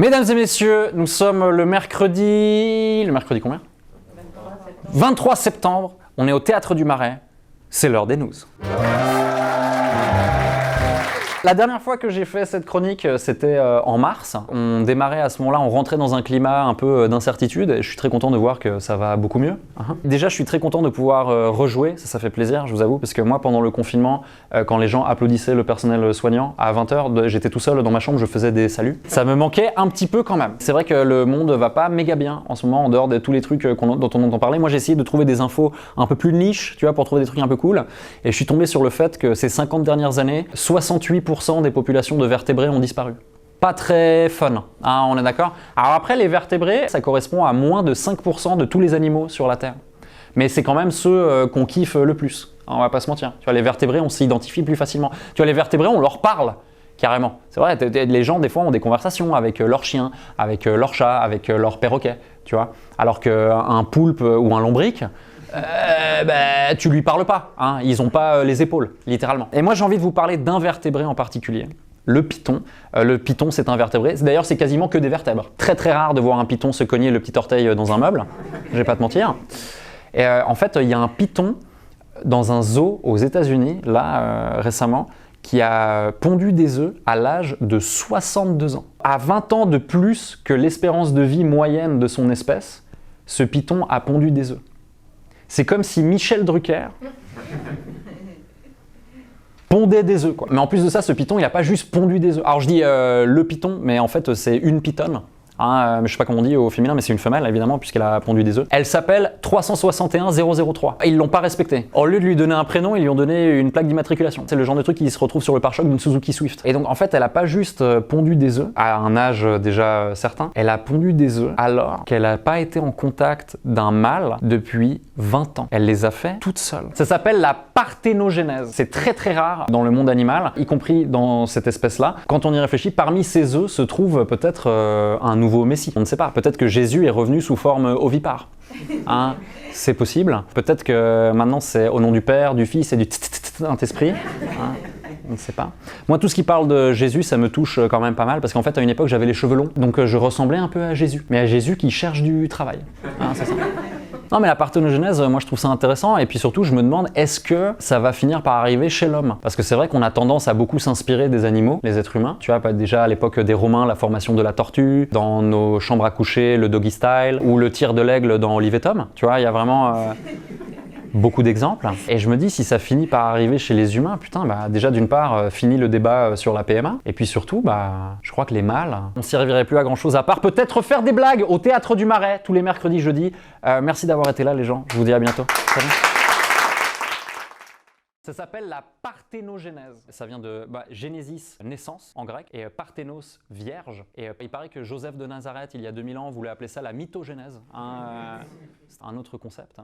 Mesdames et messieurs, nous sommes le mercredi... Le mercredi combien ? 23 septembre. On est au Théâtre du Marais. C'est l'heure des news. La dernière fois que j'ai fait cette chronique, c'était en mars. On démarrait à ce moment-là, on rentrait dans un climat un peu d'incertitude et je suis très content de voir que ça va beaucoup mieux. Déjà, je suis très content de pouvoir rejouer, ça fait plaisir, je vous avoue, parce que moi, pendant le confinement, quand les gens applaudissaient le personnel soignant, à 20h, j'étais tout seul dans ma chambre, je faisais des saluts. Ça me manquait un petit peu quand même. C'est vrai que le monde va pas méga bien en ce moment, en dehors de tous les trucs dont on entend parler. Moi, j'ai essayé de trouver des infos un peu plus niche, tu vois, pour trouver des trucs un peu cool. Et je suis tombé sur le fait que ces 50 dernières années, 68% des populations de vertébrés ont disparu. Pas très fun, hein, on est d'accord? Alors après, les vertébrés, ça correspond à moins de 5% de tous les animaux sur la Terre. Mais c'est quand même ceux qu'on kiffe le plus, hein, on va pas se mentir. Tu vois, les vertébrés, on s'identifie plus facilement. Tu vois, les vertébrés, on leur parle carrément. C'est vrai, les gens, des fois, ont des conversations avec leur chien, avec leur chat, avec leur perroquet, tu vois. Alors qu'un poulpe ou un lombric, tu lui parles pas, hein, ils n'ont pas les épaules, littéralement. Et moi j'ai envie de vous parler d'un vertébré en particulier, le python. Le python c'est un vertébré, d'ailleurs c'est quasiment que des vertèbres. Très très rare de voir un python se cogner le petit orteil dans un meuble, je vais pas te mentir. Et en fait il y a un python dans un zoo aux États-Unis là récemment qui a pondu des œufs à l'âge de 62 ans. À 20 ans de plus que l'espérance de vie moyenne de son espèce, ce python a pondu des œufs. C'est comme si Michel Drucker pondait des œufs, quoi. Mais en plus de ça, ce python, il n'a pas juste pondu des œufs. Alors je dis le python, mais en fait c'est une pythonne. Hein, je sais pas comment on dit au féminin, mais c'est une femelle évidemment puisqu'elle a pondu des œufs. Elle s'appelle 361003. Ils l'ont pas respectée. Au lieu de lui donner un prénom, ils lui ont donné une plaque d'immatriculation. C'est le genre de truc qui se retrouve sur le pare-choc d'une Suzuki Swift. Et donc en fait, elle a pas juste pondu des œufs à un âge déjà certain. Elle a pondu des œufs alors qu'elle a pas été en contact d'un mâle depuis 20 ans. Elle les a fait toute seule. Ça s'appelle la parthénogenèse. C'est très très rare dans le monde animal, y compris dans cette espèce-là. Quand on y réfléchit, parmi ces œufs se trouve peut-être un nouveau Messie. On ne sait pas. Peut-être que Jésus est revenu sous forme ovipare. Hein, c'est possible. Peut-être que maintenant c'est au nom du Père, du Fils et du Saint-Esprit. Hein, on ne sait pas. Moi, tout ce qui parle de Jésus, ça me touche quand même pas mal parce qu'en fait, à une époque, j'avais les cheveux longs. Donc je ressemblais un peu à Jésus. Mais à Jésus qui cherche du travail. Hein, c'est ça. Non mais la parthénogenèse, moi je trouve ça intéressant et puis surtout je me demande est-ce que ça va finir par arriver chez l'homme? Parce que c'est vrai qu'on a tendance à beaucoup s'inspirer des animaux, les êtres humains. Tu vois, déjà à l'époque des Romains, la formation de la tortue, dans nos chambres à coucher, le doggy style, ou le tir de l'aigle dans Olive et Tom. Tu vois, il y a vraiment beaucoup d'exemples. Et je me dis si ça finit par arriver chez les humains, putain, bah déjà d'une part, fini le débat sur la PMA, et puis surtout, bah je crois que les mâles, on s'y servirait plus à grand chose à part peut-être faire des blagues au Théâtre du Marais tous les mercredis, jeudis. Merci d'avoir été là les gens, je vous dis à bientôt. Salut. Ça s'appelle la parthénogenèse. Ça vient de Génésis, naissance en grec, et parthénos, vierge. Et il paraît que Joseph de Nazareth, il y a 2000 ans, voulait appeler ça la mythogénèse. C'est un autre concept.